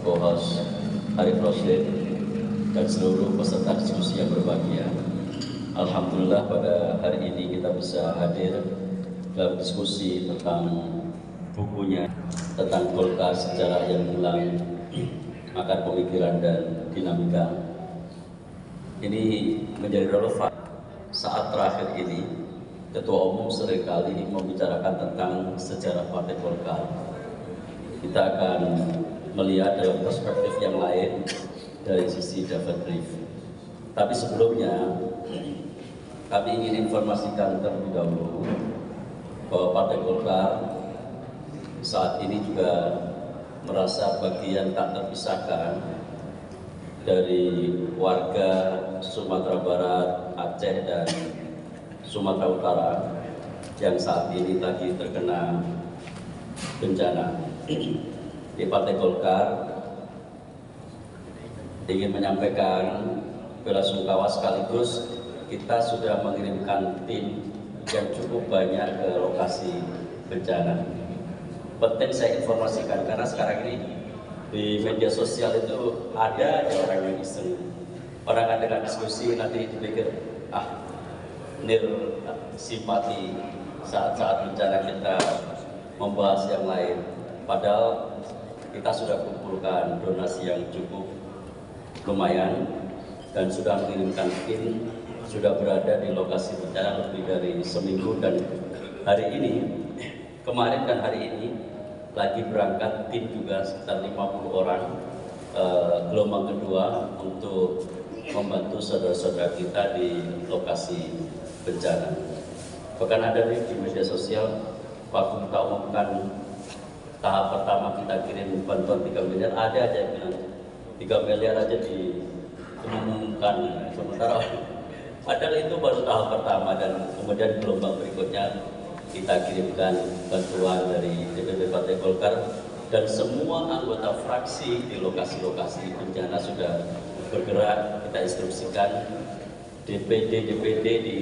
co-host Arif Roslin, dan seluruh peserta diskusi yang berbahagia. Alhamdulillah pada hari ini kita bisa hadir dalam diskusi tentang bukunya, tentang Golkar sejarah yang hilang, akar pemikiran dan dinamika. Ini menjadi relevan saat terakhir ini Ketua Umum seringkali membicarakan tentang sejarah Partai Golkar. Kita akan melihat dalam perspektif yang lain dari sisi David Brief. Tapi sebelumnya kami ingin informasikan terlebih dahulu bahwa Partai Golkar saat ini juga merasa bagian tak terpisahkan dari warga Sumatera Barat, Aceh, dan Sumatera Utara yang saat ini lagi terkena bencana. Di Partai Golkar ingin menyampaikan belasungkawa sekaligus kita sudah mengirimkan tim yang cukup banyak ke lokasi bencana. Penting saya informasikan karena sekarang ini di media sosial itu ada orang yang iseng. Orang kan dengan diskusi nanti dipikir, nir simpati saat-saat bencana kita membahas yang lain. Padahal kita sudah kumpulkan donasi yang cukup lumayan dan sudah mengirimkan tim, sudah berada di lokasi bencana lebih dari seminggu, dan hari ini, kemarin dan hari ini lagi berangkat tim juga sekitar 50 orang gelombang kedua untuk membantu saudara-saudara kita di lokasi bencana. Bahkan ada di media sosial waktu kita umumkan tahap pertama kita kirim bantuan 3 miliar, ada aja yang bilang 3 miliar aja diumumkan, sementara padahal itu baru tahap pertama, dan kemudian gelombang berikutnya kita kirimkan bantuan dari DPP Partai Golkar, dan semua anggota fraksi di lokasi-lokasi bencana sudah bergerak. Kita instruksikan DPD di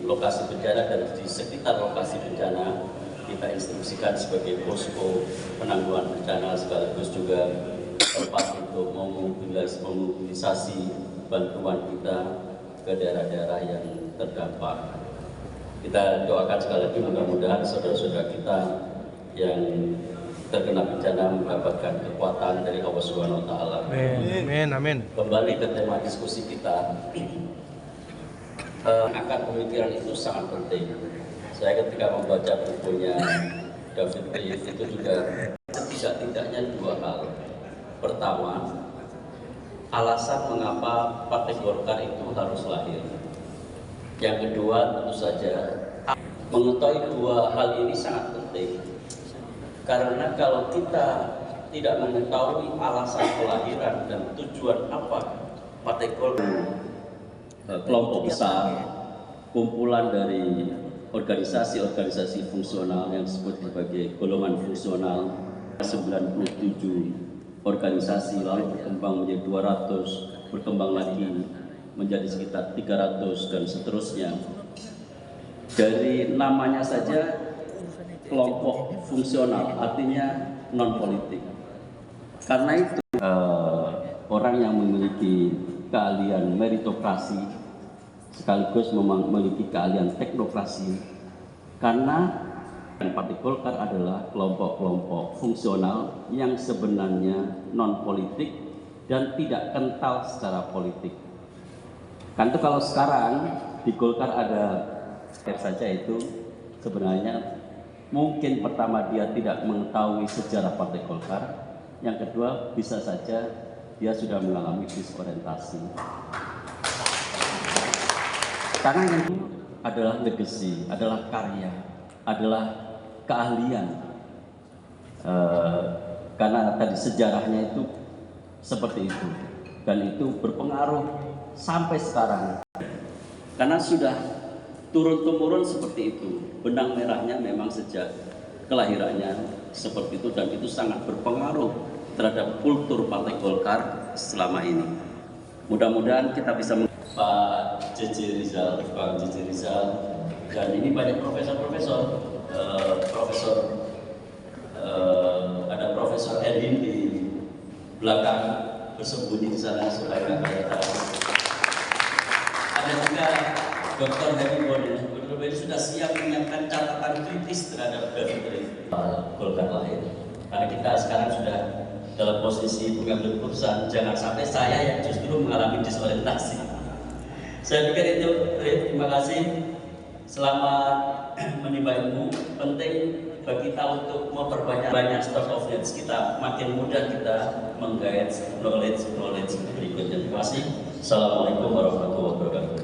lokasi bencana dan di sekitar lokasi bencana kita instruksikan sebagai posko penanggulangan bencana, sekaligus juga tempat untuk memobilisasi bantuan kita ke daerah-daerah yang terdampak. Kita doakan sekali lagi mudah-mudahan saudara-saudara kita yang terkena bencana mendapatkan kekuatan dari Allah Subhanahu wa taala. Amin. Amin. Kembali ke tema diskusi kita. Akar pemikiran itu sangat penting. Saya ketika membaca bukunya David Brief itu juga setidak-tidaknya 2 hal. Pertama, alasan mengapa Partai Golkar itu harus lahir. Yang kedua, tentu saja mengetahui 2 hal ini sangat penting. Karena kalau kita tidak mengetahui alasan kelahiran dan tujuan apa Partai Golkar, kelompok besar, kumpulan dari organisasi-organisasi fungsional yang disebut sebagai golongan fungsional, 97 organisasi, lalu berkembang menjadi 200, berkembang lagi menjadi sekitar 300 dan seterusnya. Dari namanya saja kelompok fungsional, artinya non politik. Karena itu orang yang memiliki keahlian meritokrasi sekaligus memiliki keahlian teknokrasi, karena Partai Golkar adalah kelompok-kelompok fungsional yang sebenarnya non politik dan tidak kental secara politik. Kan itu kalau sekarang di Golkar ada saja itu sebenarnya mungkin pertama dia tidak mengetahui sejarah Partai Golkar, yang kedua bisa saja dia sudah mengalami disorientasi. Karena yang itu adalah legacy, adalah karya, adalah keahlian. Karena tadi sejarahnya itu seperti itu, dan itu berpengaruh sampai sekarang. Karena sudah turun-temurun seperti itu, benang merahnya memang sejak kelahirannya seperti itu, dan itu sangat berpengaruh terhadap kultur Partai Golkar selama ini. Mudah-mudahan kita bisa Pak JJ Rizal, dan ini banyak profesor-profesor, ada Profesor Edin di belakang bersembunyi di sana supaya nggak kelihatan. Ada juga Dr. Heri Boni. Dr. Heri sudah siap menyiapkan catatan kritis terhadap David Golkar lahir. Karena kita sekarang sudah dalam posisi pengambil keputusan, jangan sampai saya yang justru mengalami disorientasi. Saya pikir itu, terima kasih. Selamat menimba ilmu. Penting bagi kita untuk memperbanyak stock of knowledge kita, makin mudah kita menggait knowledge berikutnya. Terima kasih. Assalamualaikum warahmatullahi wabarakatuh.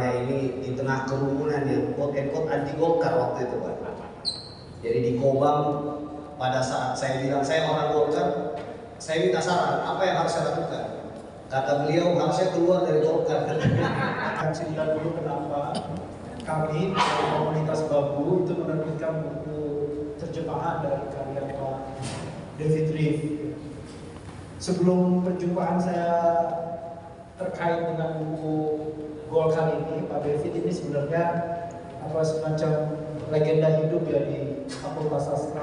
Ini di tengah kerumunan yang quote-unquote anti Golkar waktu itu, Pak. Jadi di Kobam pada saat saya bilang saya orang Golkar, saya minta saran apa yang harus saya lakukan. Kata beliau harusnya keluar dari Golkar. Cerita dulu kenapa kami dari komunitas Babu itu menerbitkan buku terjemahan dari karya Pak David Reeve. Sebelum perjumpaan saya terkait dengan buku Golkar ini, Pak David ini sebenarnya semacam legenda hidup ya di Fakultas Sastra